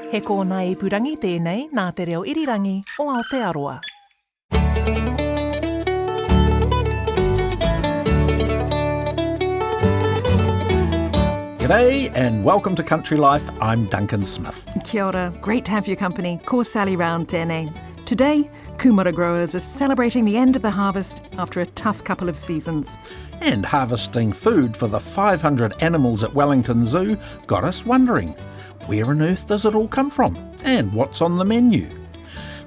He kōna I purangi tēnei nā te reo irirangi o Aotearoa. G'day and welcome to Country Life. I'm Duncan Smith. Kia ora. Great to have your company. Ko Sally Round tēnei. Today, kumara growers are celebrating the end of the harvest after a tough couple of seasons. And harvesting food for the 500 animals at Wellington Zoo got us wondering, where on earth does it all come from? And what's on the menu?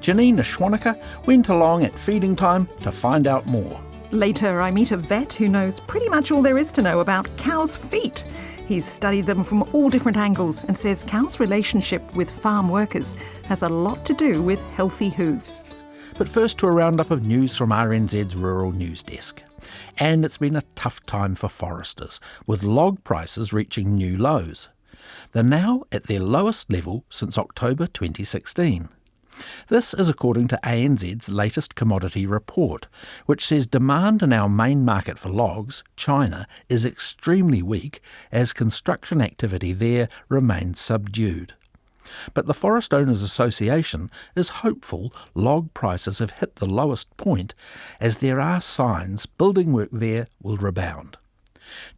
Janine Schwanneker went along at feeding time to find out more. Later, I meet a vet who knows pretty much all there is to know about cows' feet. He's studied them from all different angles and says cows' relationship with farm workers has a lot to do with healthy hooves. But first to a roundup of news from RNZ's Rural News Desk. And it's been a tough time for foresters, with log prices reaching new lows. They're now at their lowest level since October 2016. This is according to ANZ's latest commodity report, which says demand in our main market for logs, China, is extremely weak as construction activity there remains subdued. But the Forest Owners Association is hopeful log prices have hit the lowest point as there are signs building work there will rebound.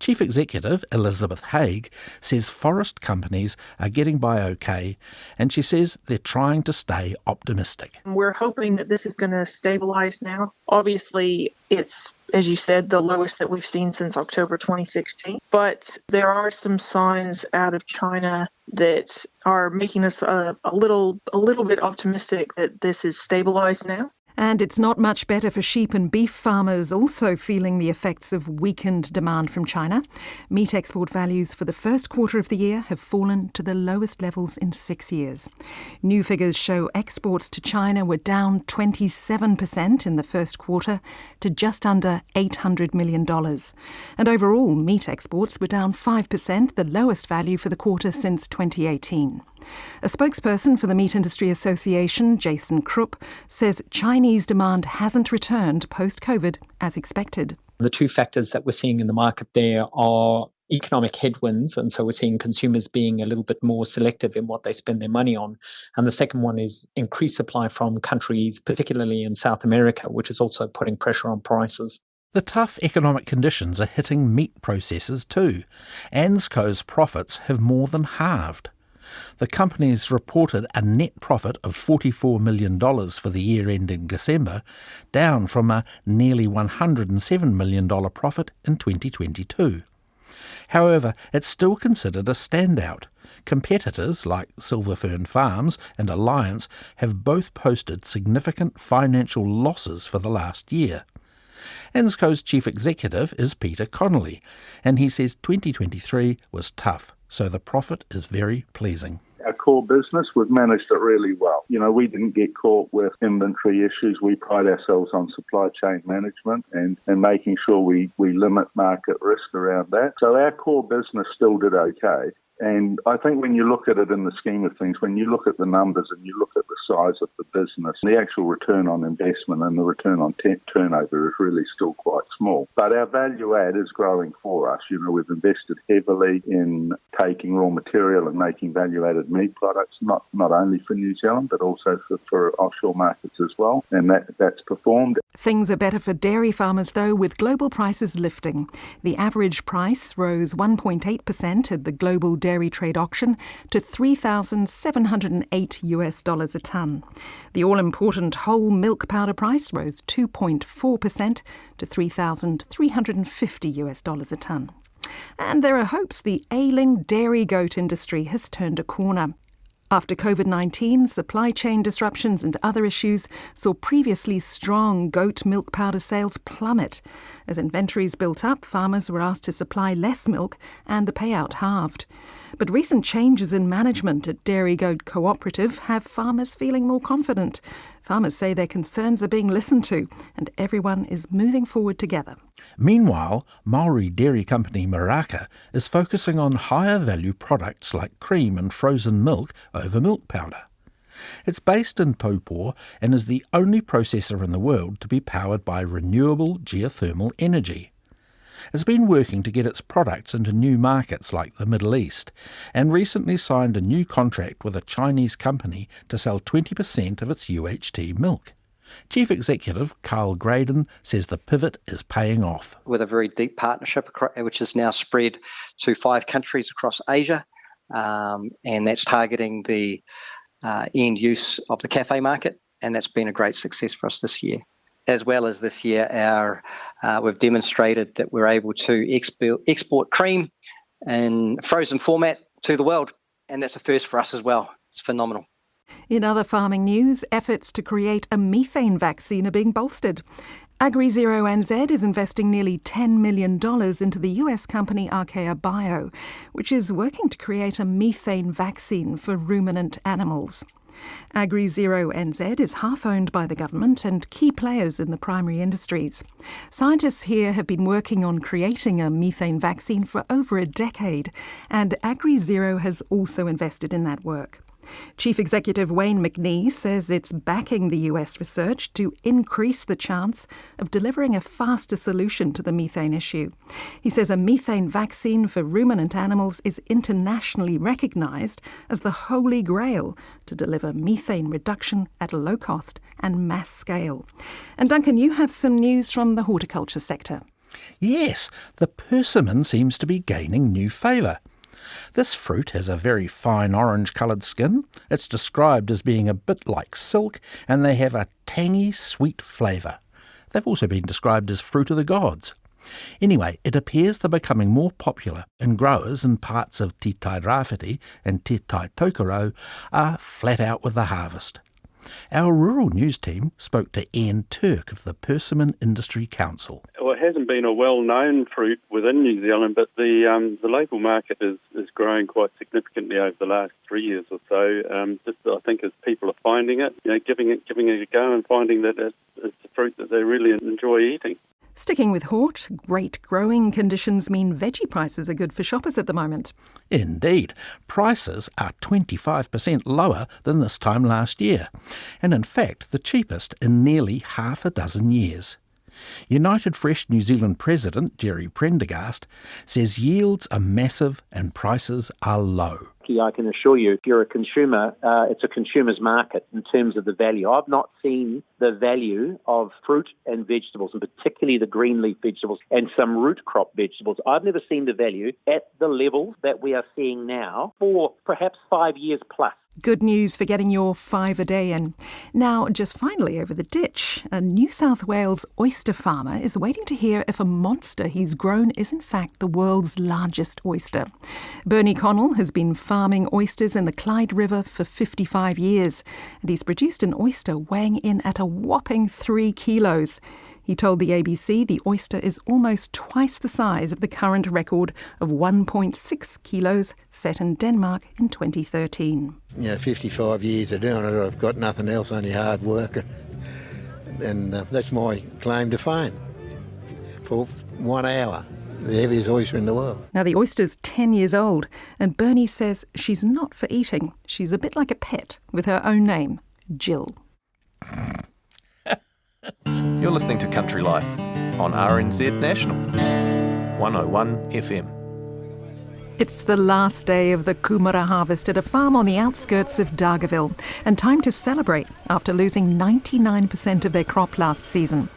Chief Executive Elizabeth Haig says forest companies are getting by okay, and she says they're trying to stay optimistic. We're hoping that this is going to stabilise now. Obviously, it's, as you said, the lowest that we've seen since October 2016. But there are some signs out of China that are making us a little bit optimistic that this is stabilised now. And it's not much better for sheep and beef farmers also feeling the effects of weakened demand from China. Meat export values for the first quarter of the year have fallen to the lowest levels in 6 years. New figures show exports to China were down 27% in the first quarter to just under $800 million. And overall, meat exports were down 5%, the lowest value for the quarter since 2018. A spokesperson for the Meat Industry Association, Jason Krupp, says Chinese demand hasn't returned post-COVID as expected. The two factors that we're seeing in the market there are economic headwinds, and so we're seeing consumers being a little bit more selective in what they spend their money on. And the second one is increased supply from countries, particularly in South America, which is also putting pressure on prices. The tough economic conditions are hitting meat processors too. ANZCO's profits have more than halved. The company's reported a net profit of $44 million for the year ending December, down from a nearly $107 million profit in 2022. However, it's still considered a standout. Competitors like Silver Fern Farms and Alliance have both posted significant financial losses for the last year. ANZCO's chief executive is Peter Connolly, and he says 2023 was tough, so the profit is very pleasing. Our core business, we've managed it really well. We didn't get caught with inventory issues. We pride ourselves on supply chain management and making sure we limit market risk around that. So our core business still did okay. And I think when you look at it in the scheme of things, when you look at the numbers and you look at the size of the business, the actual return on investment and the return on turnover is really still quite small. But our value add is growing for us. We've invested heavily in taking raw material and making value-added meat products, not only for New Zealand, but also for offshore markets as well. And that's performed. Things are better for dairy farmers, though, with global prices lifting. The average price rose 1.8% at the global dairy trade auction to $3,708 a tonne. The all-important whole milk powder price rose 2.4% to $3,350 a tonne. And there are hopes the ailing dairy goat industry has turned a corner. After COVID-19, supply chain disruptions and other issues saw previously strong goat milk powder sales plummet. As inventories built up, farmers were asked to supply less milk and the payout halved. But recent changes in management at Dairy Goat Cooperative have farmers feeling more confident. Farmers say their concerns are being listened to and everyone is moving forward together. Meanwhile, Maori dairy company Maraka is focusing on higher value products like cream and frozen milk over milk powder. It's based in Taupō and is the only processor in the world to be powered by renewable geothermal energy. has been working to get its products into new markets like the Middle East, and recently signed a new contract with a Chinese company to sell 20% of its UHT milk. Chief Executive Carl Graydon says the pivot is paying off. With a very deep partnership, which is now spread to 5 countries across Asia, and that's targeting the end use of the cafe market, and that's been a great success for us this year. As well as this year, we've demonstrated that we're able to export cream in frozen format to the world, and that's a first for us as well. It's phenomenal. In other farming news, efforts to create a methane vaccine are being bolstered. AgriZero NZ is investing nearly $10 million into the US company Archaea Bio, which is working to create a methane vaccine for ruminant animals. AgriZero NZ is half owned by the government and key players in the primary industries. Scientists here have been working on creating a methane vaccine for over a decade, and AgriZero has also invested in that work. Chief Executive Wayne McNee says it's backing the US research to increase the chance of delivering a faster solution to the methane issue. He says a methane vaccine for ruminant animals is internationally recognised as the holy grail to deliver methane reduction at low cost and mass scale. And Duncan, you have some news from the horticulture sector. Yes, the persimmon seems to be gaining new favour. This fruit has a very fine orange-coloured skin. It's described as being a bit like silk, and they have a tangy, sweet flavour. They've also been described as fruit of the gods. Anyway, it appears they're becoming more popular, and growers in parts of Te Tai Rāwhiti and Te Tai Tokoro are flat out with the harvest. Our rural news team spoke to Ian Turk of the Persimmon Industry Council. Well, it hasn't been a well-known fruit within New Zealand, but the local market is growing quite significantly over the last 3 years or so. I think as people are finding it, giving it a go and finding that it's a fruit that they really enjoy eating. Sticking with hort, great growing conditions mean veggie prices are good for shoppers at the moment. Indeed, prices are 25% lower than this time last year, and in fact the cheapest in nearly half a dozen years. United Fresh New Zealand President Jerry Prendergast says yields are massive and prices are low. I can assure you, if you're a consumer, it's a consumer's market in terms of the value. I've not seen the value of fruit and vegetables, and particularly the green leaf vegetables and some root crop vegetables. I've never seen the value at the levels that we are seeing now for perhaps 5 years plus. Good news for getting your 5 a day in. Now, just finally over the ditch, a New South Wales oyster farmer is waiting to hear if a monster he's grown is in fact the world's largest oyster. Bernie Connell has been farming oysters in the Clyde River for 55 years, and he's produced an oyster weighing in at a whopping 3 kilos. He told the ABC the oyster is almost twice the size of the current record of 1.6 kilos set in Denmark in 2013. 55 years of doing it, I've got nothing else, only hard work. And that's my claim to fame. For 1 hour, the heaviest oyster in the world. Now, the oyster's 10 years old, and Bernie says she's not for eating. She's a bit like a pet with her own name, Jill. You're listening to Country Life on RNZ National, 101 FM. It's the last day of the kumara harvest at a farm on the outskirts of Dargaville, and time to celebrate after losing 99% of their crop last season.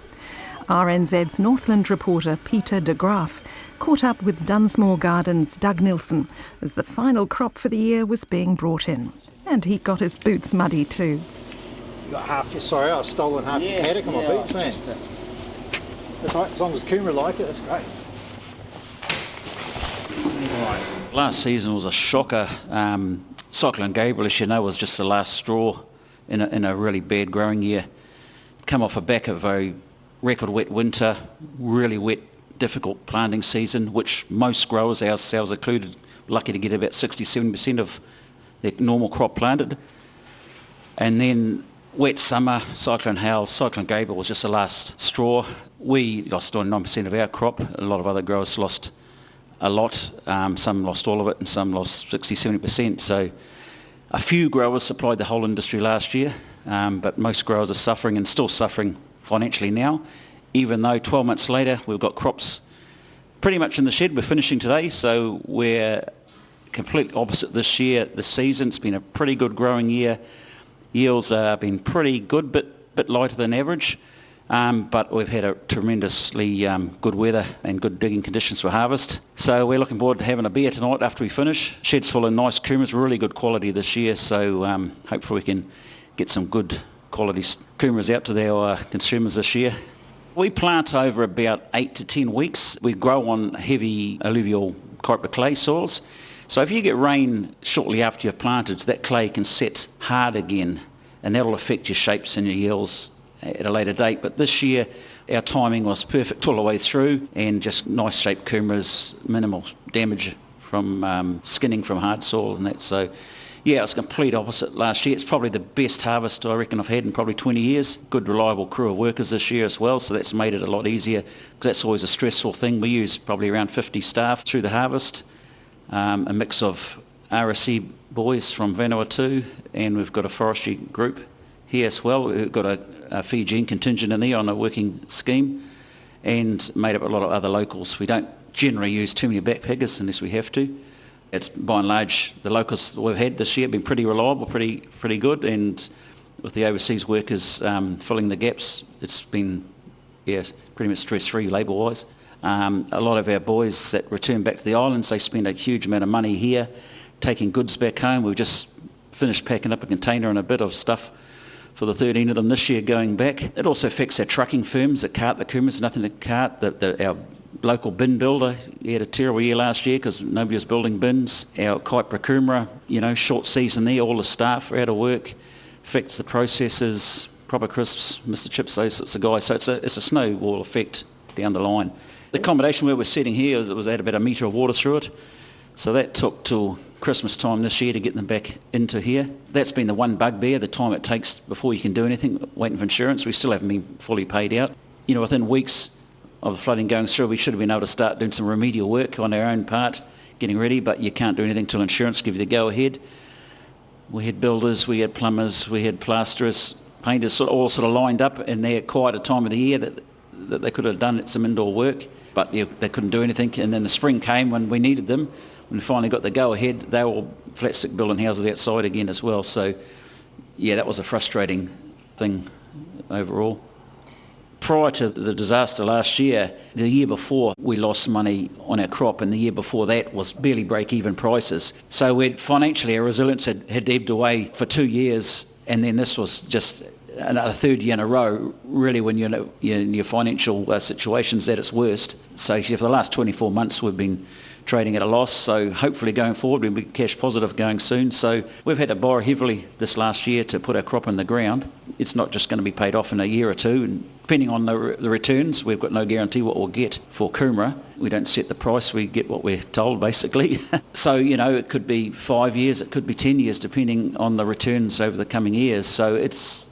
RNZ's Northland reporter Peter de Graaf caught up with Dunsmore Gardens' Doug Nilsson as the final crop for the year was being brought in. And he got his boots muddy too. You got half, sorry, I've stolen half your paddock on my boots, man. As long as Kumara like it, that's great. Last season was a shocker. Cyclone Gabriel, as you know, was just the last straw in a really bad growing year. Come off the back of a record wet winter, really wet, difficult planting season, which most growers, ourselves included, lucky to get about 60-70% of their normal crop planted. And then wet summer, Cyclone Howell, Cyclone Gabriel was just the last straw. We lost 9% of our crop. A lot of other growers lost a lot. Some lost all of it and some lost 60-70%. So a few growers supplied the whole industry last year, but most growers are suffering and still suffering financially now, even though 12 months later we've got crops pretty much in the shed. We're finishing today, so we're completely opposite this year. This season, it's been a pretty good growing year. Yields have been pretty good, bit lighter than average, but we've had a tremendously good weather and good digging conditions for harvest. So we're looking forward to having a beer tonight after we finish. Shed's full of nice kumaras, really good quality this year, so hopefully we can get some good quality kumaras out to our consumers this year. We plant over about 8 to 10 weeks. We grow on heavy alluvial coarpta clay soils. So if you get rain shortly after you've planted, that clay can set hard again, and that'll affect your shapes and your yields at a later date. But this year our timing was perfect all the way through, and just nice shaped kumaras, minimal damage from skinning from hard soil and that. So yeah, it was complete opposite last year. It's probably the best harvest I reckon I've had in probably 20 years. Good reliable crew of workers this year as well, so that's made it a lot easier, because that's always a stressful thing. We use probably around 50 staff through the harvest, a mix of RSC boys from Vanuatu, and we've got a forestry group here as well. We've got a Fijian contingent in there on a working scheme, and made up a lot of other locals. We don't generally use too many backpackers unless we have to. It's by and large, the locals that we've had this year have been pretty reliable, pretty good, and with the overseas workers filling the gaps, it's been pretty much stress-free labour-wise. A lot of our boys that return back to the islands, they spend a huge amount of money here taking goods back home. We've just finished packing up a container and a bit of stuff for the 13 of them this year going back. It also affects our trucking firms that cart the kumaras. Nothing to cart. Our local bin builder, he had a terrible year last year because nobody was building bins. Our Kaipara kumara, short season there, all the staff are out of work. Affects the processors, Proper Crisps, Mr Chips, those sorts of guys. So it's a snowball effect down the line. The accommodation where we're sitting here was had about a metre of water through it. So that took till Christmas time this year to get them back into here. That's been the one bugbear, the time it takes before you can do anything, waiting for insurance. We still haven't been fully paid out. Within weeks of the flooding going through, we should have been able to start doing some remedial work on our own part, getting ready, but you can't do anything till insurance give you the go-ahead. We had builders, we had plumbers, we had plasterers, painters all sort of lined up in their quieter time of the year that they could have done some indoor work, but they couldn't do anything. And then the spring came when we needed them. When we finally got the go-ahead, they were all flat stick building houses outside again as well. So yeah, that was a frustrating thing overall. Prior to the disaster last year, the year before we lost money on our crop, and the year before that was barely break-even prices. So financially our resilience had ebbed away for 2 years, and then this was just another third year in a row, really, when you're in your financial situation's at its worst. So for the last 24 months we've been trading at a loss, so hopefully going forward we'll be cash positive going soon. So we've had to borrow heavily this last year to put our crop in the ground. It's not just going to be paid off in a year or two, and depending on the returns, we've got no guarantee what we'll get for kumara. We don't set the price, we get what we're told basically. So it could be 5 years, it could be 10 years, depending on the returns over the coming years. So it's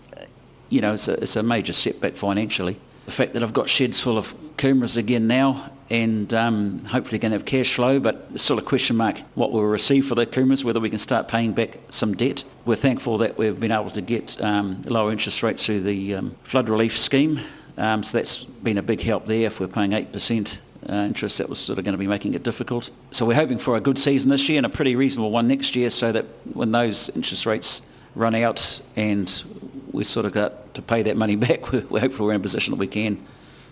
a major setback financially. The fact that I've got sheds full of kumaras again now, and hopefully going to have cash flow, but it's still a question mark what we'll receive for the kumaras, whether we can start paying back some debt. We're thankful that we've been able to get lower interest rates through the flood relief scheme, so that's been a big help there. If we're paying 8% interest, that was sort of going to be making it difficult. So we're hoping for a good season this year and a pretty reasonable one next year, so that when those interest rates run out and we sort of got to pay that money back, we hopefully we're in a position that we can.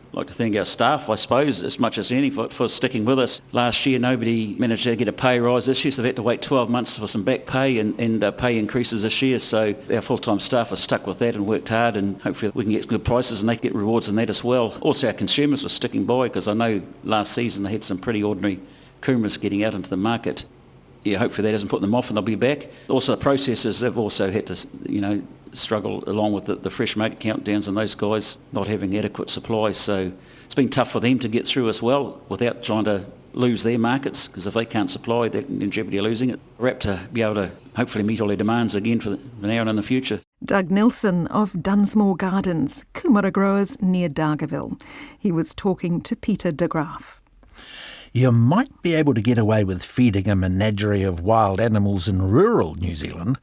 I'd like to thank our staff, I suppose, as much as anything for sticking with us. Last year nobody managed to get a pay rise this year, so they've had to wait 12 months for some back pay and pay increases this year. So our full-time staff have stuck with that and worked hard, and hopefully we can get good prices and they get rewards in that as well. Also our consumers were sticking by, because I know last season they had some pretty ordinary kumaras getting out into the market. Yeah, hopefully that doesn't put them off and they'll be back. Also the processors have also had to, struggle along with the fresh market countdowns and those guys not having adequate supply. So it's been tough for them to get through as well without trying to lose their markets, because if they can't supply, they're in jeopardy of losing it. We're apt to be able to hopefully meet all their demands again for now and in the future. Doug Nilsson of Dunsmore Gardens, kumara growers near Dargaville. He was talking to Peter de Graaf. You might be able to get away with feeding a menagerie of wild animals in rural New Zealand,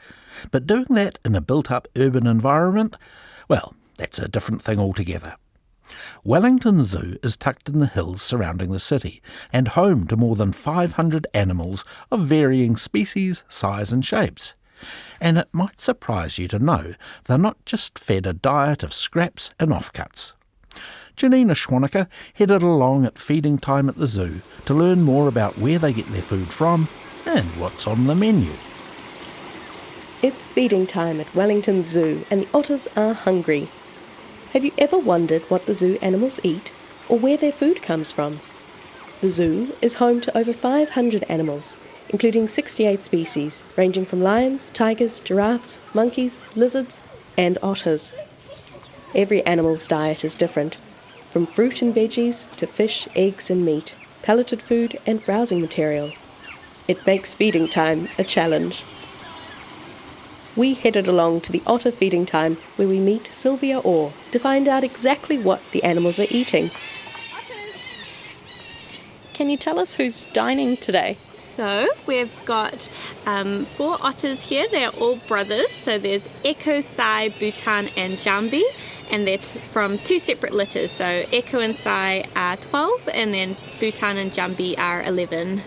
but doing that in a built-up urban environment, well, that's a different thing altogether. Wellington Zoo is tucked in the hills surrounding the city and home to more than 500 animals of varying species, size and shapes. And it might surprise you to know they're not just fed a diet of scraps and offcuts. Janina Schwannecker headed along at feeding time at the zoo to learn more about where they get their food from and what's on the menu. It's feeding time at Wellington Zoo and the otters are hungry. Have you ever wondered what the zoo animals eat or where their food comes from? The zoo is home to over 500 animals, including 68 species, ranging from lions, tigers, giraffes, monkeys, lizards, and otters. Every animal's diet is different, from fruit and veggies to fish, eggs and meat, pelleted food and browsing material. It makes feeding time a challenge. We headed along to the otter feeding time where we meet Sylvia Orr to find out exactly what the animals are eating. Can you tell us who's dining today? So we've got 4 otters here. They're all brothers. So there's Echo, Sai, Bhutan and Jambi. And they're from 2 separate litters. So Echo and Sai are 12 and then Bhutan and Jambi are 11.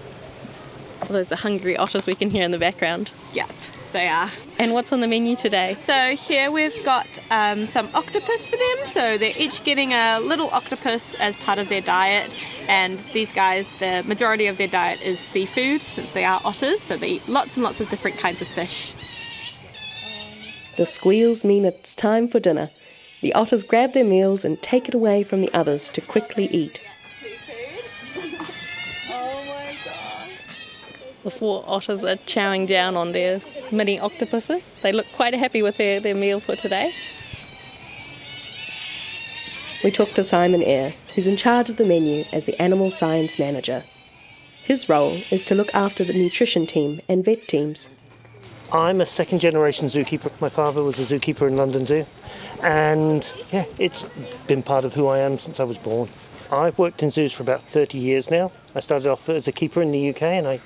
Are those the hungry otters we can hear in the background? Yep, they are. And what's on the menu today? So here we've got some octopus for them. So they're each getting a little octopus as part of their diet. And these guys, the majority of their diet is seafood since they are otters. So they eat lots and lots of different kinds of fish. The squeals mean it's time for dinner. The otters grab their meals and take it away from the others to quickly eat. The 4 otters are chowing down on their mini octopuses. They look quite happy with their meal for today. We talked to Simon Eyre, who's in charge of the menu as the animal science manager. His role is to look after the nutrition team and vet teams. I'm a second-generation zookeeper. My father was a zookeeper in London Zoo. And, yeah, it's been part of who I am since I was born. I've worked in zoos for about 30 years now. I started off as a keeper in the UK and I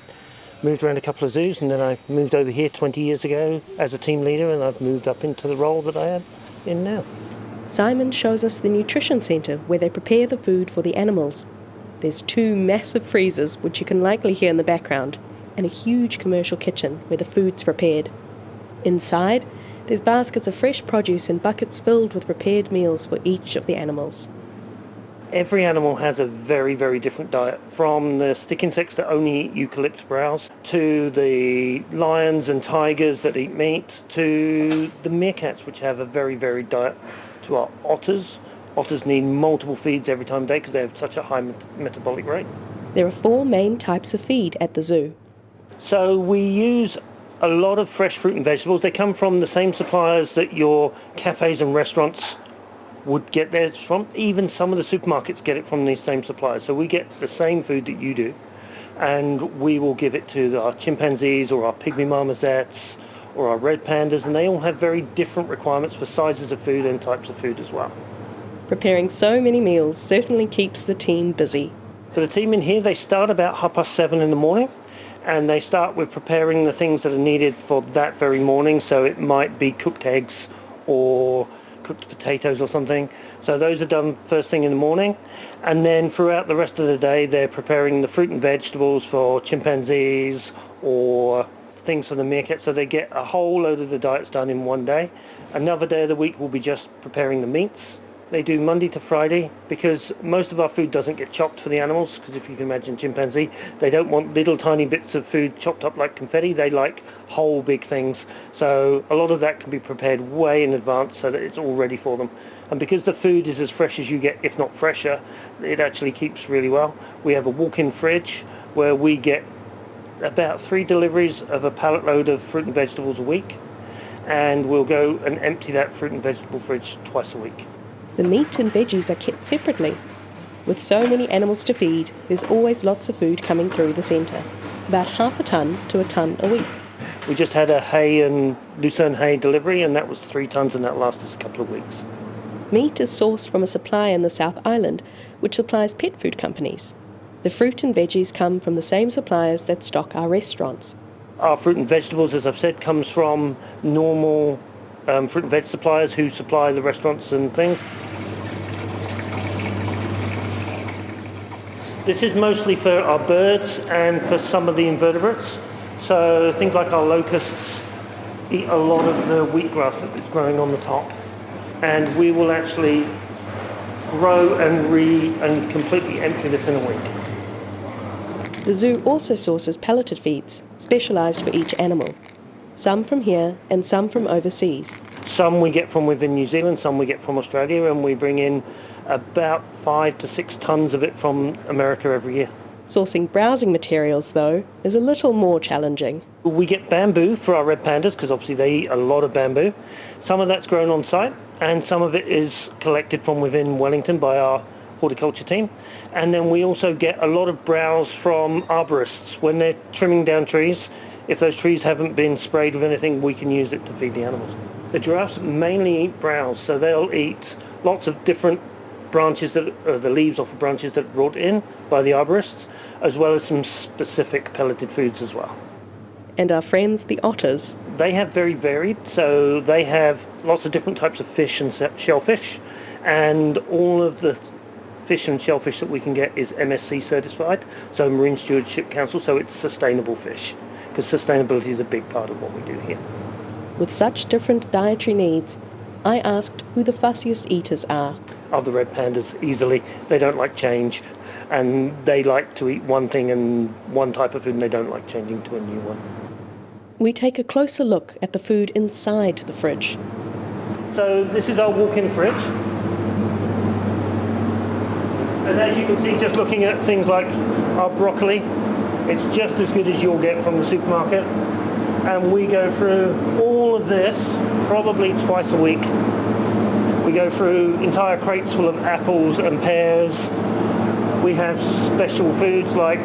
moved around a couple of zoos, and then I moved over here 20 years ago as a team leader, and I've moved up into the role that I am in now. Simon shows us the nutrition centre where they prepare the food for the animals. There's 2 massive freezers, which you can likely hear in the background, and a huge commercial kitchen where the food's prepared. Inside, there's baskets of fresh produce and buckets filled with prepared meals for each of the animals. Every animal has a very, very different diet, from the stick insects that only eat eucalyptus browse, to the lions and tigers that eat meat, to the meerkats, which have a very varied diet, to our otters. Otters need multiple feeds every time of day because they have such a high metabolic rate. There are 4 main types of feed at the zoo. So we use a lot of fresh fruit and vegetables. They come from the same suppliers that your cafes and restaurants would get theirs from. Even some of the supermarkets get it from these same suppliers. So we get the same food that you do, and we will give it to our chimpanzees or our pygmy marmosets or our red pandas, and they all have very different requirements for sizes of food and types of food as well. Preparing so many meals certainly keeps the team busy. For the team in here, they start about 7:30 in the morning, and they start with preparing the things that are needed for that very morning. So it might be cooked eggs or cooked potatoes or something. So those are done first thing in the morning, and then throughout the rest of the day they're preparing the fruit and vegetables for chimpanzees or things for the meerkats. So they get a whole load of the diets done in one day. Another day of the week will be just preparing the meats. They do Monday to Friday because most of our food doesn't get chopped for the animals, because if you can imagine chimpanzee, they don't want little tiny bits of food chopped up like confetti. They like whole big things. So a lot of that can be prepared way in advance so that it's all ready for them. And because the food is as fresh as you get, if not fresher, it actually keeps really well. We have a walk-in fridge where we get about 3 deliveries of a pallet load of fruit and vegetables a week, and we'll go and empty that fruit and vegetable fridge twice a week. The meat and veggies are kept separately. With so many animals to feed, there's always lots of food coming through the centre, about 1/2 ton to 1 ton a week. We just had a hay and lucerne hay delivery, and that was 3 tons, and that lasted us a couple of weeks. Meat is sourced from a supplier in the South Island, which supplies pet food companies. The fruit and veggies come from the same suppliers that stock our restaurants. Our fruit and vegetables, as I've said, comes from normal fruit and veg suppliers who supply the restaurants and things. This is mostly for our birds and for some of the invertebrates. So things like our locusts eat a lot of the wheatgrass that is growing on the top. And we will actually grow and completely empty this in a week. The zoo also sources pelleted feeds, specialised for each animal. Some from here and some from overseas. Some we get from within New Zealand, some we get from Australia, and we bring in about 5 to 6 tonnes of it from America every year. Sourcing browsing materials, though, is a little more challenging. We get bamboo for our red pandas, because obviously they eat a lot of bamboo. Some of that's grown on site, and some of it is collected from within Wellington by our horticulture team. And then we also get a lot of browse from arborists. When they're trimming down trees, if those trees haven't been sprayed with anything, we can use it to feed the animals. The giraffes mainly eat browse, so they'll eat lots of different branches, the leaves off of branches that are brought in by the arborists, as well as some specific pelleted foods as well. And our friends, the otters. They have very varied, so they have lots of different types of fish and shellfish, and all of the fish and shellfish that we can get is MSC certified, so Marine Stewardship Council, so it's sustainable fish, because sustainability is a big part of what we do here. With such different dietary needs, I asked who the fussiest eaters are. Of the red pandas, easily. They don't like change, and they like to eat one thing and one type of food, and they don't like changing to a new one. We take a closer look at the food inside the fridge. So this is our walk-in fridge. And as you can see, just looking at things like our broccoli, it's just as good as you'll get from the supermarket. And we go through all of this probably twice a week. We go through entire crates full of apples and pears. We have special foods like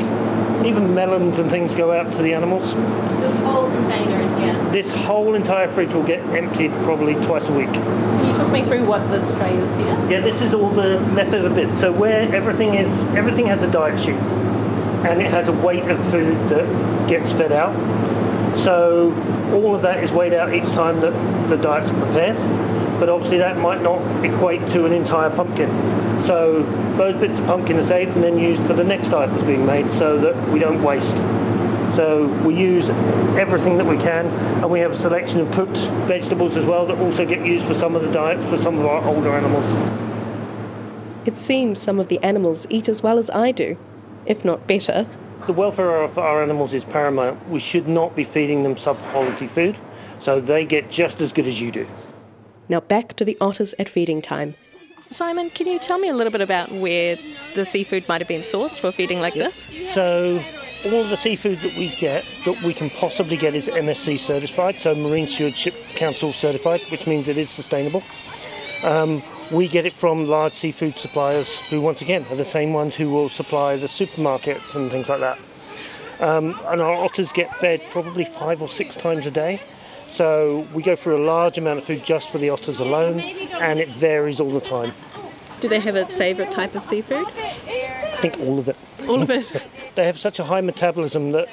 even melons and things go out to the animals. This whole container in here? This whole entire fridge will get emptied probably twice a week. Can you talk me through what this tray is here? Yeah, this is all the leftover bits. So where everything has a diet sheet, and it has a weight of food that gets fed out. So all of that is weighed out each time that the diets are prepared, but obviously that might not equate to an entire pumpkin. So those bits of pumpkin are saved and then used for the next diet that's being made so that we don't waste. So we use everything that we can, and we have a selection of cooked vegetables as well that also get used for some of the diets for some of our older animals. It seems some of the animals eat as well as I do, if not better. The welfare of our animals is paramount. We should not be feeding them sub-quality food, so they get just as good as you do. Now back to the otters at feeding time. Simon, can you tell me a little bit about where the seafood might have been sourced for feeding like this? So all of the seafood that we get, that we can possibly get, is MSC certified, so Marine Stewardship Council certified, which means it is sustainable. We get it from large seafood suppliers who, once again, are the same ones who will supply the supermarkets and things like that. And our otters get fed probably 5 or 6 times a day. So we go through a large amount of food just for the otters alone, and it varies all the time. Do they have a favourite type of seafood? I think all of it. All of it? They have such a high metabolism that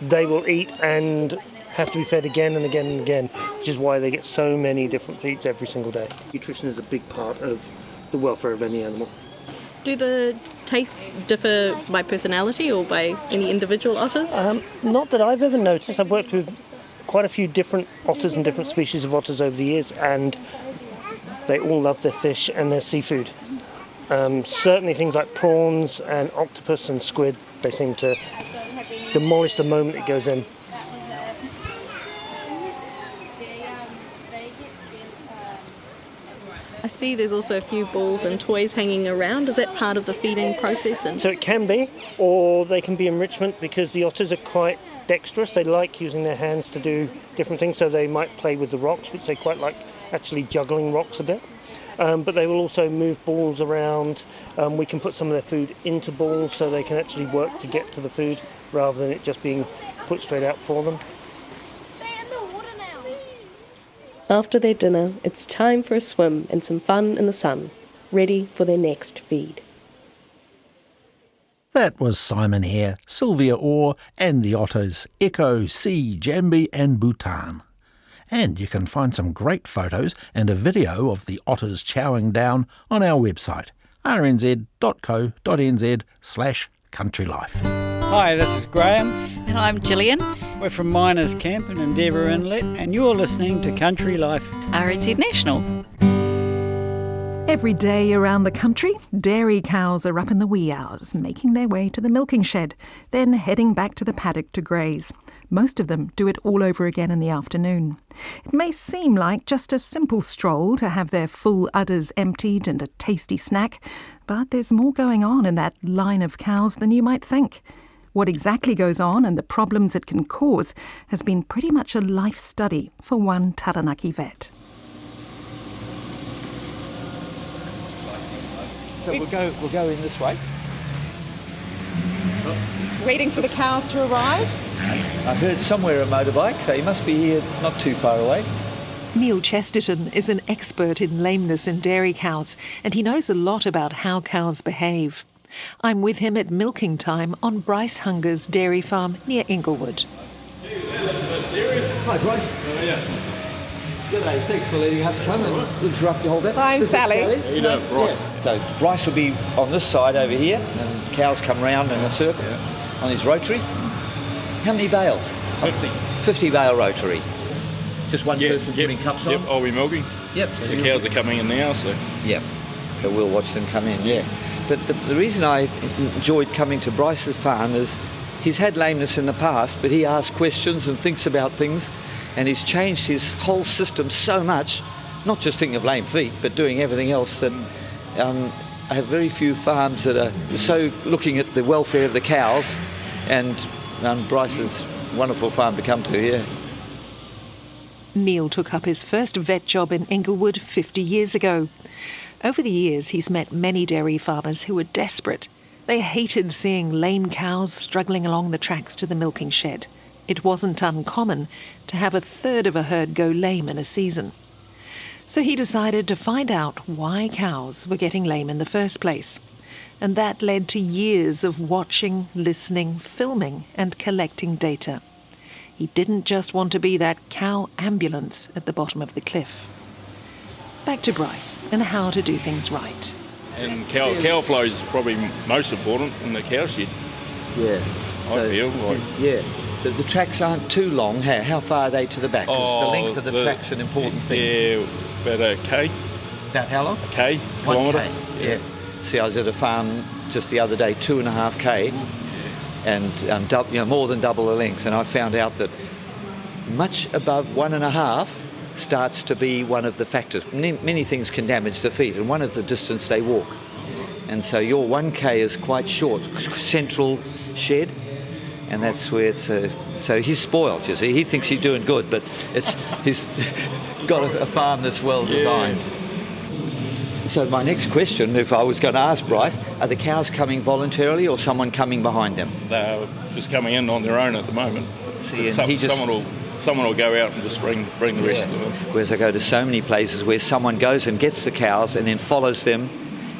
they will eat and have to be fed again and again and again, which is why they get so many different feeds every single day. Nutrition is a big part of the welfare of any animal. Do the tastes differ by personality or by any individual otters? Not that I've ever noticed. I've worked with quite a few different otters and different species of otters over the years, and they all love their fish and their seafood. Certainly things like prawns and octopus and squid, they seem to demolish the moment it goes in. I see there's also a few balls and toys hanging around. Is that part of the feeding process? So it can be, or they can be enrichment, because the otters are quite dexterous. They like using their hands to do different things, so they might play with the rocks, which they quite like, actually juggling rocks a bit. But they will also move balls around. We can put some of their food into balls so they can actually work to get to the food rather than it just being put straight out for them. After their dinner, it's time for a swim and some fun in the sun, ready for their next feed. That was Simon Hare, Sylvia Orr and the otters Echo, C, Jambi and Bhutan. And you can find some great photos and a video of the otters chowing down on our website, rnz.co.nz/otters. Country Life. Hi, this is Graham. And I'm Gillian. We're from Miners Camp in Endeavour Inlet, and you're listening to Country Life. RNZ National. Every day around the country, dairy cows are up in the wee hours, making their way to the milking shed, then heading back to the paddock to graze. Most of them do it all over again in the afternoon. It may seem like just a simple stroll to have their full udders emptied and a tasty snack, but there's more going on in that line of cows than you might think. What exactly goes on and the problems it can cause has been pretty much a life study for one Taranaki vet. So we'll go in this way. Waiting for the cows to arrive? I heard somewhere a motorbike, so he must be here not too far away. Neil Chesterton is an expert in lameness in dairy cows, and he knows a lot about how cows behave. I'm with him at milking time on Bryce Hunger's dairy farm near Inglewood. Hi, Bryce. How are you? G'day, thanks for letting us come and interrupt your whole day. I'm This is Sally. How you doing, Bryce? So Bryce will be on this side over here, and cows come round in a circle on his rotary. How many bales? 50. 50 bale rotary. Just one person putting cups on? Yep, I'll be milking. Yep. So the cows are coming in now, so... Yep. So we'll watch them come in, yeah. But the reason I enjoyed coming to Bryce's farm is he's had lameness in the past, but he asks questions and thinks about things, and he's changed his whole system so much, not just thinking of lame feet, but doing everything else, that I have very few farms that are so looking at the welfare of the cows, and Bryce's wonderful farm to come to here. Neil took up his first vet job in Inglewood 50 years ago. Over the years, he's met many dairy farmers who were desperate. They hated seeing lame cows struggling along the tracks to the milking shed. It wasn't uncommon to have a third of a herd go lame in a season. So he decided to find out why cows were getting lame in the first place. And that led to years of watching, listening, filming and collecting data. He didn't just want to be that cow ambulance at the bottom of the cliff. Back to Bryce and how to do things right. And cow flow is probably most important in the cow shed. Yeah. I feel like... Yeah. The tracks aren't too long. How far are they to the back? Because the length of the track's an important thing. Yeah, about a K. About how long? A K, kilometre. 1K, yeah. See, I was at a farm just the other day, 2.5 K, and more than double the length. And I found out that much above 1.5 starts to be one of the factors. Many things can damage the feet, and one is the distance they walk. And so your 1K is quite short, central shed, and that's where it's... so he's spoiled, you see. He thinks he's doing good, but he's got a farm that's well designed. Yeah. So my next question, if I was going to ask Bryce, are the cows coming voluntarily or someone coming behind them? They're just coming in on their own at the moment. See, and someone will go out and just bring the rest of them. Whereas I go to so many places where someone goes and gets the cows and then follows them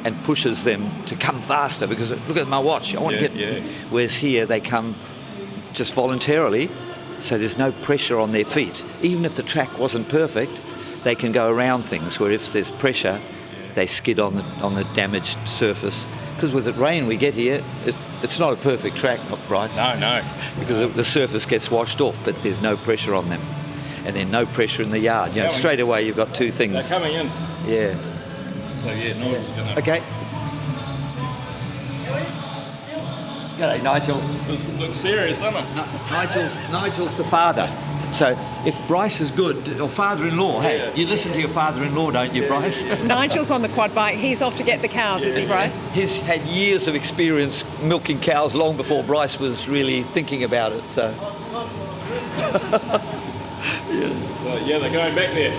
and pushes them to come faster because look at my watch, I want to get... Yeah. Whereas here they come just voluntarily, so there's no pressure on their feet. Even if the track wasn't perfect, they can go around things, where if there's pressure, they skid on the damaged surface. Because with the rain we get here, it's not a perfect track, Bryce. No. Because the surface gets washed off, but there's no pressure on them. And then no pressure in the yard. You know, straight away you've got two things. They're coming in. Yeah. So Nigel's gonna... Okay. G'day, Nigel. This looks serious, doesn't it? Nigel's the father. So if Bryce is good, or father-in-law, hey, you listen to your father-in-law, don't you, Bryce? Nigel's on the quad bike. He's off to get the cows, is he, Bryce? He's had years of experience milking cows long before Bryce was really thinking about it, so... Yeah, they're going back there.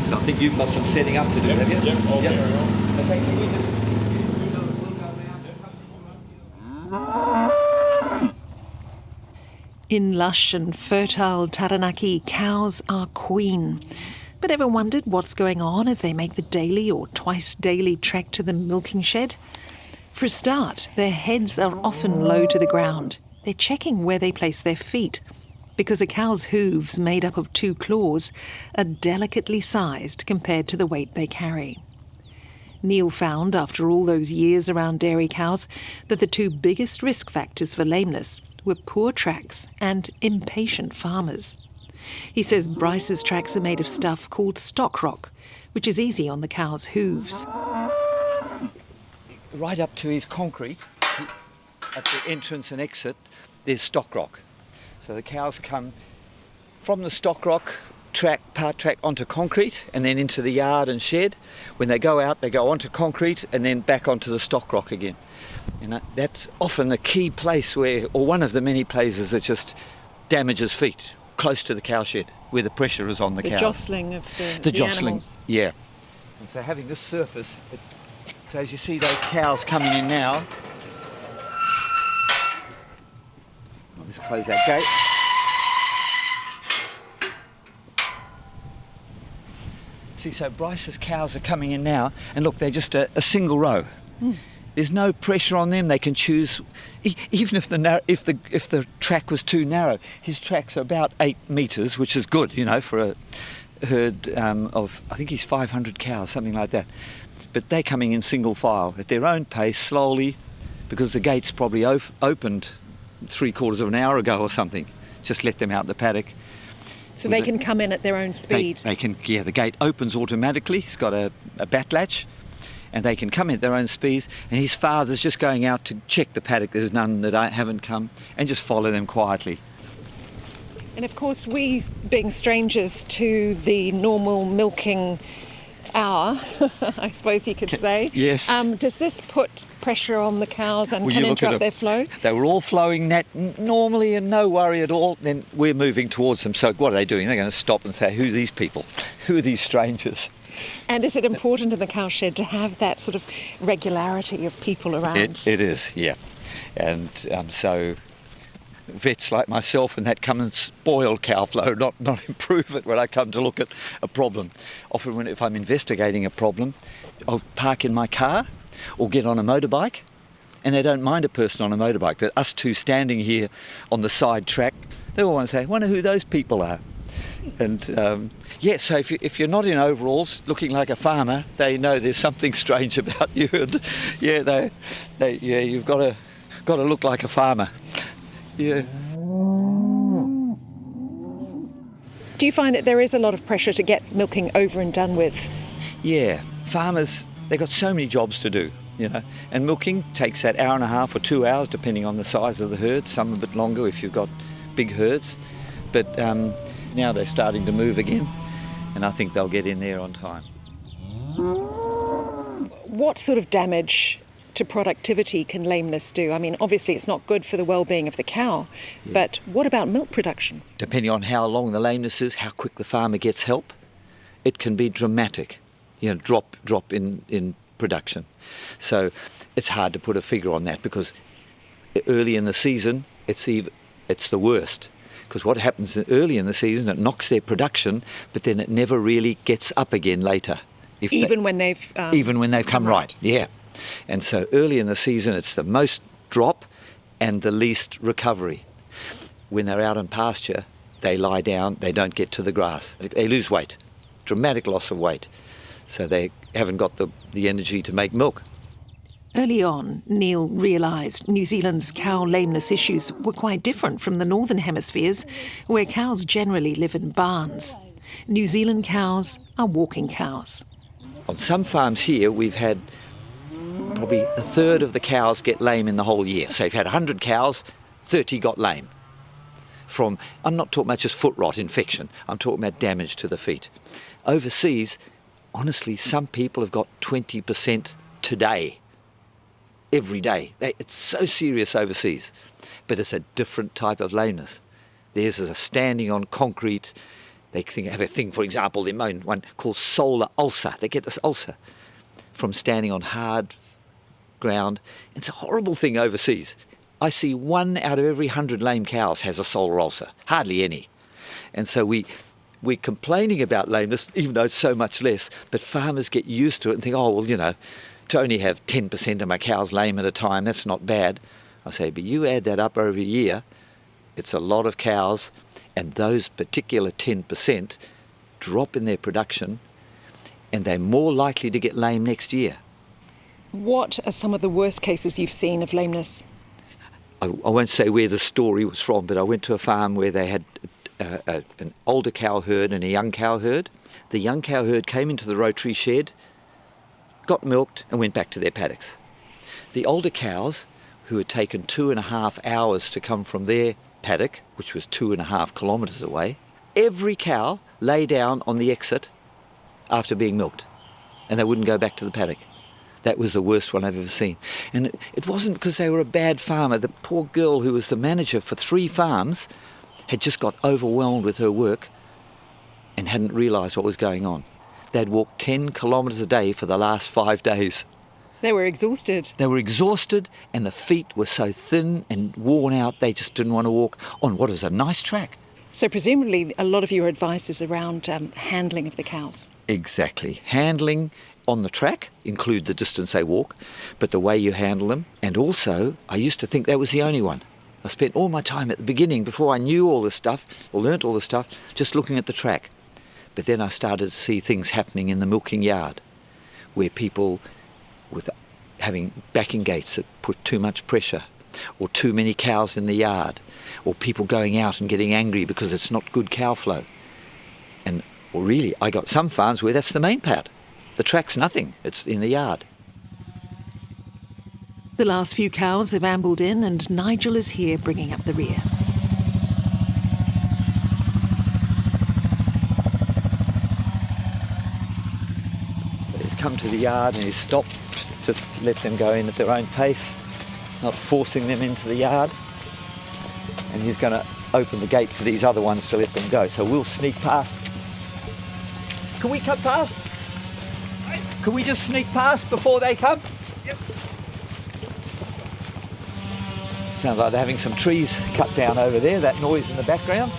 So I think you've got some setting up to do, have you? Yep, I'll carry on. Okay, can you just... In lush and fertile Taranaki, cows are queen. But ever wondered what's going on as they make the daily or twice daily trek to the milking shed? For a start, their heads are often low to the ground. They're checking where they place their feet, because a cow's hooves, made up of 2 claws, are delicately sized compared to the weight they carry. Neil found, after all those years around dairy cows, that the two biggest risk factors for lameness were poor tracks and impatient farmers. He says Bryce's tracks are made of stuff called stock rock, which is easy on the cow's hooves. Right up to his concrete, at the entrance and exit, there's stock rock. So the cows come from the stock rock part track onto concrete and then into the yard and shed. When they go out, they go onto concrete and then back onto the stock rock again. And that's often the key place where, or one of the many places that just damages feet, close to the cow shed, where the pressure is on the cow. The jostling of the jostling, animals. yeah. And so having this surface, so as you see those cows coming in now, I'll just close that gate. See, so Bryce's cows are coming in now, and look, they're just a single row. There's no pressure on them. They can choose, even if the track was too narrow. His tracks are about 8 metres, which is good, for a herd of, I think he's 500 cows, something like that. But they're coming in single file at their own pace, slowly, because the gate's probably opened 3/4 of an hour ago or something. Just let them out the paddock. So they can come in at their own speed? They can, yeah, the gate opens automatically. It's got a bat latch, and they can come in at their own speeds. And his father's just going out to check the paddock. There's none that haven't come, and just follow them quietly. And of course, we, being strangers to the normal milking hour, I suppose you could say. Yes. Does this put pressure on the cows and Well, can you look at interrupt their flow? They were all flowing normally and no worry at all. Then we're moving towards them. So what are they doing? They're going to stop and say, who are these people? Who are these strangers? And is it important in the cow shed to have that sort of regularity of people around? It is, yeah. And so vets like myself and that come and spoil cow flow, not improve it when I come to look at a problem. Often if I'm investigating a problem, I'll park in my car or get on a motorbike, and they don't mind a person on a motorbike, but us two standing here on the side track, they all want to say, wonder who those people are. And so if you're not in overalls looking like a farmer, they know there's something strange about you, and you've got to look like a farmer. Yeah. Do you find that there is a lot of pressure to get milking over and done with? Yeah, farmers, they've got so many jobs to do, and milking takes that hour and a half or 2 hours depending on the size of the herd, some a bit longer if you've got big herds. But now they're starting to move again, and I think they'll get in there on time. What sort of damage to productivity can lameness do? I mean, obviously it's not good for the well-being of the cow, but what about milk production? Depending on how long the lameness is, how quick the farmer gets help, it can be dramatic, drop in production. So it's hard to put a figure on that, because early in the season it's the worst. Because what happens early in the season, it knocks their production, but then it never really gets up again later. Even when they've come right, yeah. And so early in the season, it's the most drop and the least recovery. When they're out in pasture, they lie down, they don't get to the grass. They lose weight, dramatic loss of weight. So they haven't got the energy to make milk. Early on, Neil realised New Zealand's cow lameness issues were quite different from the Northern Hemisphere's, where cows generally live in barns. New Zealand cows are walking cows. On some farms here, we've had probably a third of the cows get lame in the whole year. So if you had 100 cows, 30 got lame. I'm not talking about just foot rot infection, I'm talking about damage to the feet. Overseas, honestly, some people have got 20% today, every day. It's so serious overseas, but it's a different type of lameness. There's a standing on concrete. They have a thing, for example, they moan one called solar ulcer. They get this ulcer from standing on hard ground. It's a horrible thing overseas. I see 1 out of every 100 lame cows has a solar ulcer, hardly any. And so we're complaining about lameness, even though it's so much less, but farmers get used to it and think, oh, well, to only have 10% of my cows lame at a time, that's not bad. I say, but you add that up over a year, it's a lot of cows, and those particular 10% drop in their production, and they're more likely to get lame next year. What are some of the worst cases you've seen of lameness? I won't say where the story was from, but I went to a farm where they had an older cow herd and a young cow herd. The young cow herd came into the rotary shed, got milked and went back to their paddocks. The older cows, who had taken 2.5 hours to come from their paddock, which was 2.5 kilometres away, every cow lay down on the exit after being milked, and they wouldn't go back to the paddock. That was the worst one I've ever seen. And it wasn't because they were a bad farmer. The poor girl who was the manager for 3 farms had just got overwhelmed with her work and hadn't realised what was going on. They'd walked 10 kilometres a day for the last 5 days. They were exhausted. They were exhausted, and the feet were so thin and worn out they just didn't want to walk on what is a nice track. So presumably a lot of your advice is around handling of the cows. Exactly. Handling on the track, include the distance they walk, but the way you handle them. And also, I used to think that was the only one. I spent all my time at the beginning, before I knew all this stuff, or learnt all this stuff, just looking at the track. But then I started to see things happening in the milking yard, where people with having backing gates that put too much pressure, or too many cows in the yard, or people going out and getting angry because it's not good cow flow. And or really, I got some farms where that's the main part. The track's nothing, it's in the yard. The last few cows have ambled in and Nigel is here bringing up the rear. So he's come to the yard and he's stopped, just let them go in at their own pace, not forcing them into the yard. And he's going to open the gate for these other ones to let them go. So we'll sneak past. Can we come past? Can we just sneak past before they come? Yep. Sounds like they're having some trees cut down over there, that noise in the background.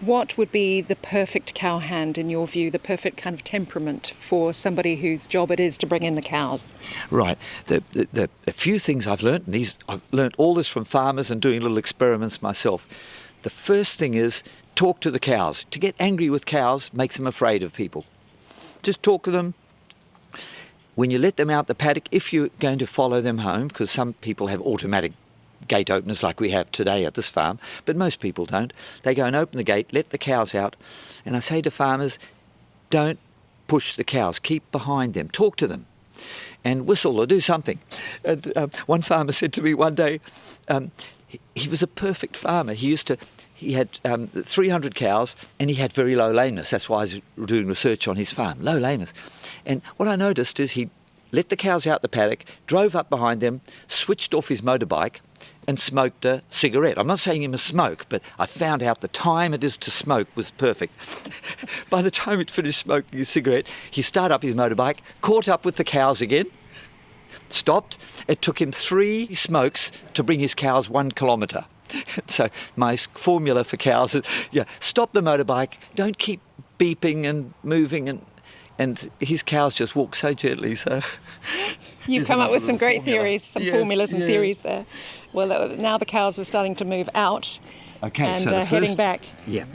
What would be the perfect cow hand in your view, the perfect kind of temperament for somebody whose job it is to bring in the cows? Right. The few things I've learnt, and I've learnt all this from farmers and doing little experiments myself. The first thing is talk to the cows. To get angry with cows makes them afraid of people. Just talk to them. When you let them out the paddock, if you're going to follow them home, because some people have automatic gate openers like we have today at this farm, but most people don't. They go and open the gate, let the cows out, and I say to farmers, don't push the cows, keep behind them, talk to them, and whistle or do something. And one farmer said to me one day, he was a perfect farmer. He had 300 cows and he had very low lameness. That's why I was doing research on his farm, low lameness. And what I noticed is he let the cows out the paddock, drove up behind them, switched off his motorbike and smoked a cigarette. I'm not saying he must smoke, but I found out the time it is to smoke was perfect. By the time he'd finished smoking his cigarette, he started up his motorbike, caught up with the cows again, stopped. It took him 3 smokes to bring his cows 1 kilometre. So my formula for cows is, stop the motorbike, don't keep beeping and moving, and his cows just walk so gently. So you've come up with some great theories, some formulas and theories there. Well, now the cows are starting to move out and heading back. Yeah.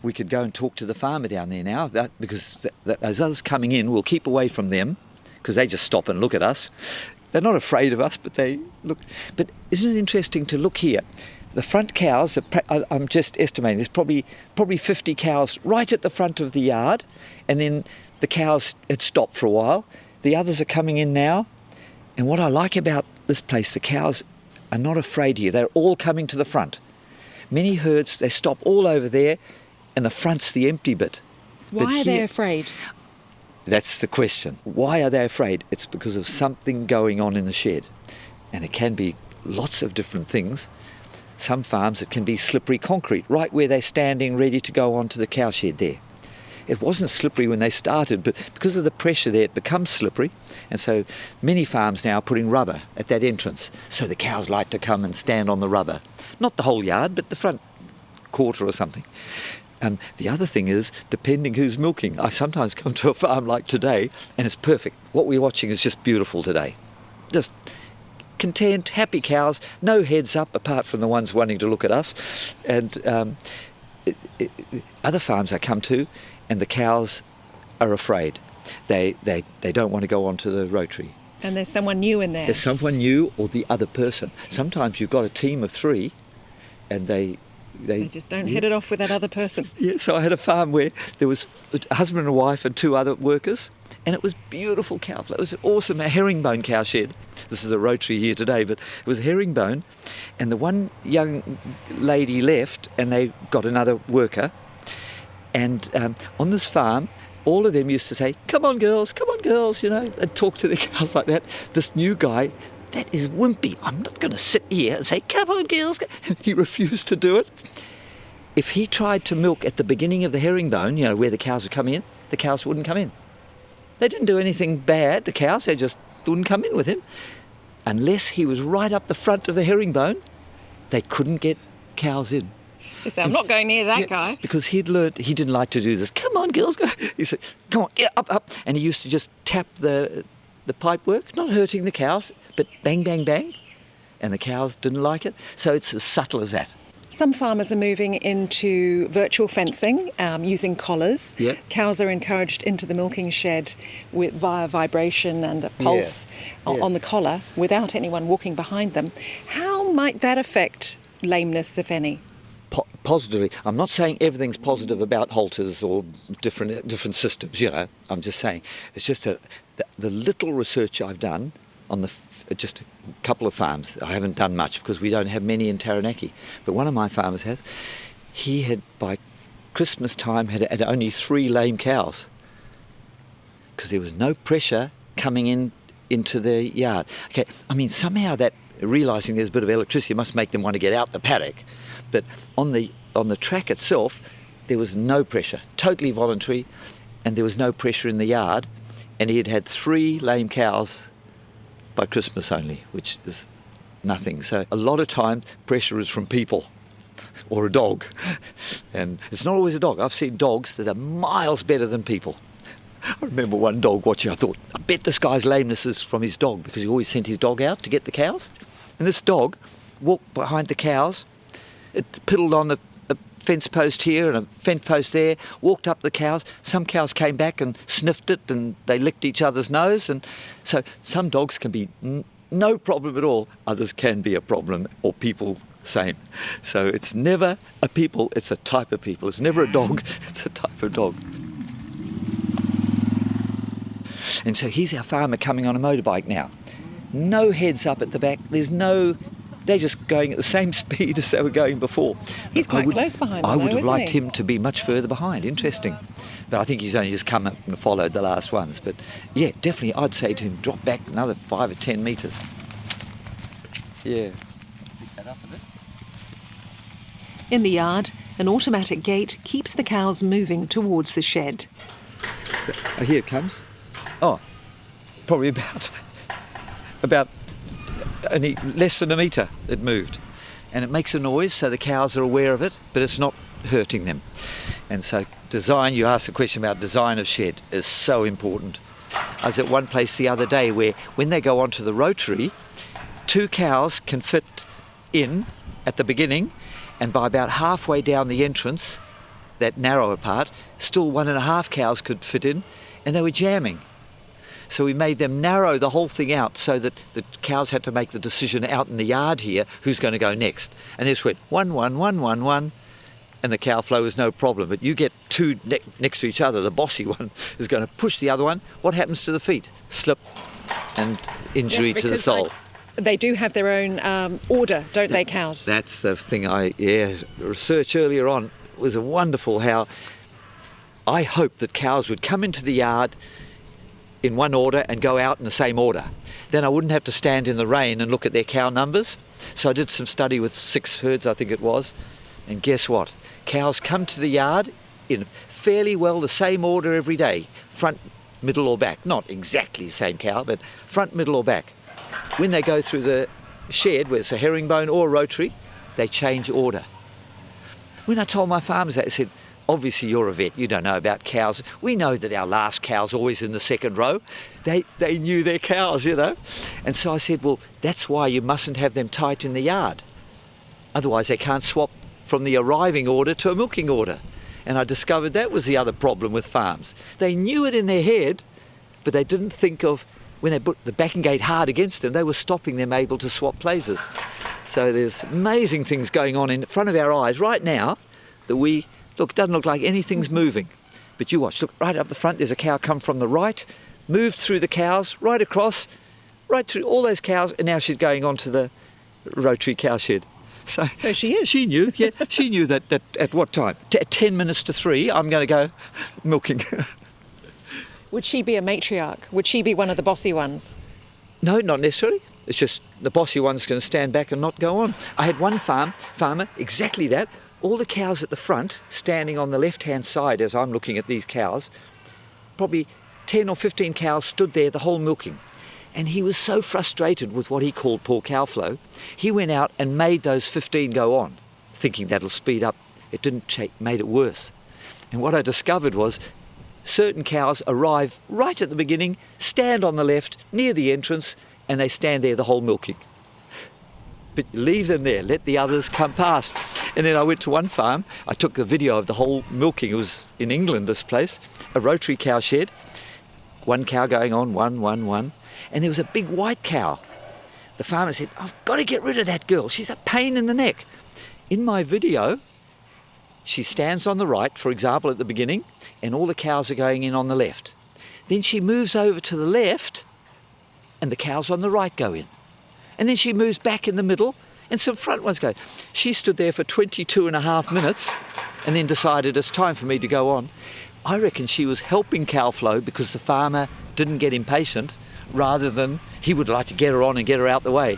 We could go and talk to the farmer down there now, because those others coming in, we'll keep away from them because they just stop and look at us. They're not afraid of us, but they look. But isn't it interesting to look here? The front cows, I'm just estimating, there's probably 50 cows right at the front of the yard, and then the cows had stopped for a while. The others are coming in now, and what I like about this place, the cows are not afraid here. They're all coming to the front. Many herds, they stop all over there, and the front's the empty bit. Why are they afraid? That's the question. Why are they afraid? It's because of something going on in the shed. And it can be lots of different things. Some farms it can be slippery concrete, right where they're standing ready to go onto the cow shed there. It wasn't slippery when they started, but because of the pressure there it becomes slippery. And so many farms now are putting rubber at that entrance. So the cows like to come and stand on the rubber. Not the whole yard, but the front quarter or something. The other thing is, depending who's milking, I sometimes come to a farm like today and it's perfect. What we're watching is just beautiful today. Just content, happy cows, no heads up apart from the ones wanting to look at us. And other farms I come to and the cows are afraid. They don't want to go onto the rotary. And there's someone new in there. There's someone new or the other person. Sometimes you've got a team of 3 and they just don't hit it off with that other person. Yeah, so I had a farm where there was a husband and a wife and 2 other workers, and it was beautiful cow flow. It was awesome, a herringbone cow shed. This is a rotary here today, but it was a herringbone, and the one young lady left and they got another worker, and on this farm all of them used to say, come on girls, you know, and talk to their cows like that. This new guy, that is wimpy. I'm not going to sit here and say, come on girls. He refused to do it. If he tried to milk at the beginning of the herringbone, you know, where the cows would come in, the cows wouldn't come in. They didn't do anything bad, the cows, they just wouldn't come in with him. Unless he was right up the front of the herringbone, they couldn't get cows in. So I'm not going near that guy. Because he'd learned, he didn't like to do this. Come on, girls, go. He said, come on, yeah, up. And he used to just tap the pipe work, not hurting the cows, but bang, bang, bang. And the cows didn't like it. So it's as subtle as that. Some farmers are moving into virtual fencing using collars. Yep. Cows are encouraged into the milking shed via vibration and a pulse on the collar without anyone walking behind them. How might that affect lameness, if any? Positively. I'm not saying everything's positive about halters or different systems, you know. I'm just saying it's just the little research I've done on just a couple of farms. I haven't done much because we don't have many in Taranaki, but one of my farmers has. He had, by Christmas time, had only 3 lame cows because there was no pressure coming into the yard. Okay, I mean, somehow that, realising there's a bit of electricity, must make them want to get out the paddock. But on the track itself, there was no pressure, totally voluntary, and there was no pressure in the yard. And he had 3 lame cows by Christmas only, which is nothing. So a lot of times pressure is from people or a dog. And it's not always a dog. I've seen dogs that are miles better than people. I remember one dog watching, I thought, I bet this guy's lameness is from his dog because he always sent his dog out to get the cows. And this dog walked behind the cows. It piddled on a fence post here and a fence post there, walked up the cows. Some cows came back and sniffed it and they licked each other's nose. And so some dogs can be no problem at all. Others can be a problem, or people same. So it's never a people, it's a type of people. It's never a dog, it's a type of dog. And so here's our farmer coming on a motorbike now. No heads up at the back. They're just going at the same speed as they were going before. He's quite close behind them, I would have liked him to be much further behind. Interesting. But I think he's only just come up and followed the last ones. But yeah, definitely I'd say to him, drop back another 5 or 10 metres. Yeah. Pick that up a bit. In the yard, an automatic gate keeps the cows moving towards the shed. So, here it comes. Oh, probably about only less than a metre it moved. And it makes a noise so the cows are aware of it, but it's not hurting them. And so design, you asked a question about design of shed, is so important. I was at one place the other day where when they go onto the rotary, 2 cows can fit in at the beginning, and by about halfway down the entrance, that narrower part, still 1.5 cows could fit in, and they were jamming. So we made them narrow the whole thing out so that the cows had to make the decision out in the yard here who's going to go next. And this went 1, 1, 1, 1, 1, and the cow flow is no problem. But you get 2 next to each other, the bossy one is going to push the other one. What happens to the feet? Slip and injury to the sole. They do have their own order, don't they, cows? That's the thing research earlier on was wonderful how I hoped that cows would come into the yard in one order and go out in the same order. Then I wouldn't have to stand in the rain and look at their cow numbers. So I did some study with 6 herds, I think it was, and guess what? Cows come to the yard in fairly well the same order every day, front, middle or back. Not exactly the same cow, but front, middle or back. When they go through the shed, whether it's a herringbone or a rotary, they change order. When I told my farmers that, I said, obviously you're a vet, you don't know about cows. We know that our last cow's always in the second row. They knew their cows, you know. And so I said, well, that's why you mustn't have them tight in the yard. Otherwise they can't swap from the arriving order to a milking order. And I discovered that was the other problem with farms. They knew it in their head, but they didn't think of when they put the backing gate hard against them, they were stopping them able to swap places. So there's amazing things going on in front of our eyes right now that it doesn't look like anything's moving. But you watch, look right up the front, there's a cow come from the right, moved through the cows, right across, right through all those cows, and now she's going on to the rotary cow shed. So she is. She knew, yeah. She knew that at what time? At 10 minutes to 3, I'm going to go milking. Would she be a matriarch? Would she be one of the bossy ones? No, not necessarily. It's just the bossy one's going to stand back and not go on. I had one farmer, exactly that. All the cows at the front, standing on the left-hand side as I'm looking at these cows, probably 10 or 15 cows stood there the whole milking. And he was so frustrated with what he called poor cow flow, he went out and made those 15 go on, thinking that'll speed up. It didn't, made it worse. And what I discovered was certain cows arrive right at the beginning, stand on the left, near the entrance, and they stand there the whole milking. But leave them there, let the others come past. And then I went to one farm, I took a video of the whole milking. It was in England, this place, a rotary cow shed, one cow going on, one. And there was a big white cow. The farmer said, I've got to get rid of that girl. She's a pain in the neck. In my video, she stands on the right, for example, at the beginning, and all the cows are going in on the left. Then she moves over to the left, and the cows on the right go in. And then she moves back in the middle, and some front ones go. She stood there for 22 and a half minutes, and then decided it's time for me to go on. I reckon she was helping cow flow because the farmer didn't get impatient, rather than he would like to get her on and get her out the way.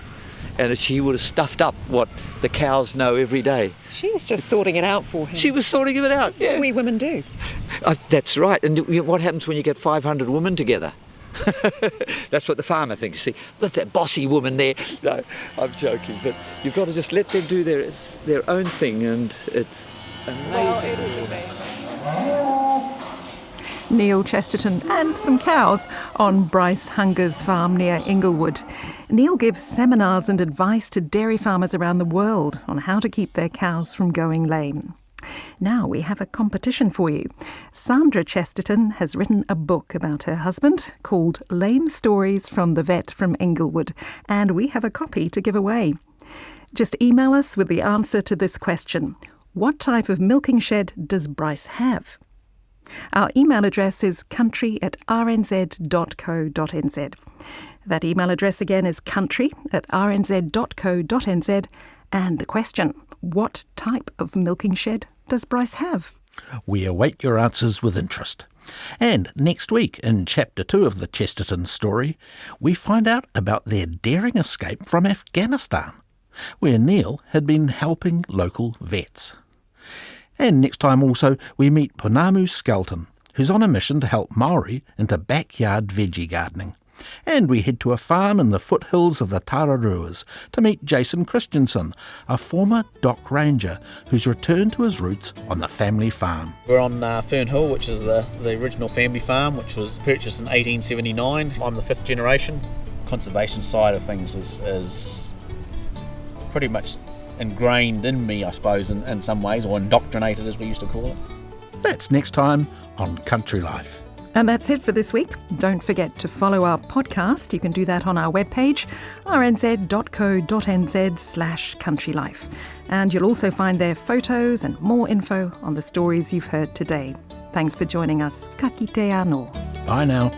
And she would have stuffed up what the cows know every day. She was just sorting it out for him. She was sorting it out, That's what we women do. That's right. And what happens when you get 500 women together? That's what the farmer thinks. See, look, that bossy woman there. No, I'm joking. But you've got to just let them do their own thing, and it's amazing. Well, it is amazing. Neil Chesterton and some cows on Bryce Hunger's farm near Inglewood. Neil gives seminars and advice to dairy farmers around the world on how to keep their cows from going lame. Now we have a competition for you. Sandra Chesterton has written a book about her husband called Lame Stories from the Vet from Inglewood, and we have a copy to give away. Just email us with the answer to this question. What type of milking shed does Bryce have? Our email address is country@rnz.co.nz. That email address again is country@rnz.co.nz. And the question, what type of milking shed does Bryce have? We await your answers with interest. And next week, in Chapter 2 of the Chesterton story, we find out about their daring escape from Afghanistan, where Neil had been helping local vets. And next time also, we meet Punamu Skelton, who's on a mission to help Maori into backyard veggie gardening. And we head to a farm in the foothills of the Tararuas to meet Jason Christensen, a former dock ranger who's returned to his roots on the family farm. We're on Fern Hill, which is the original family farm, which was purchased in 1879. I'm the 5th generation. Conservation side of things is pretty much ingrained in me, I suppose, in some ways, or indoctrinated as we used to call it. That's next time on Country Life. And that's it for this week. Don't forget to follow our podcast. You can do that on our webpage, rnz.co.nz/countrylife. And you'll also find there photos and more info on the stories you've heard today. Thanks for joining us. Ka kite anō. Bye now.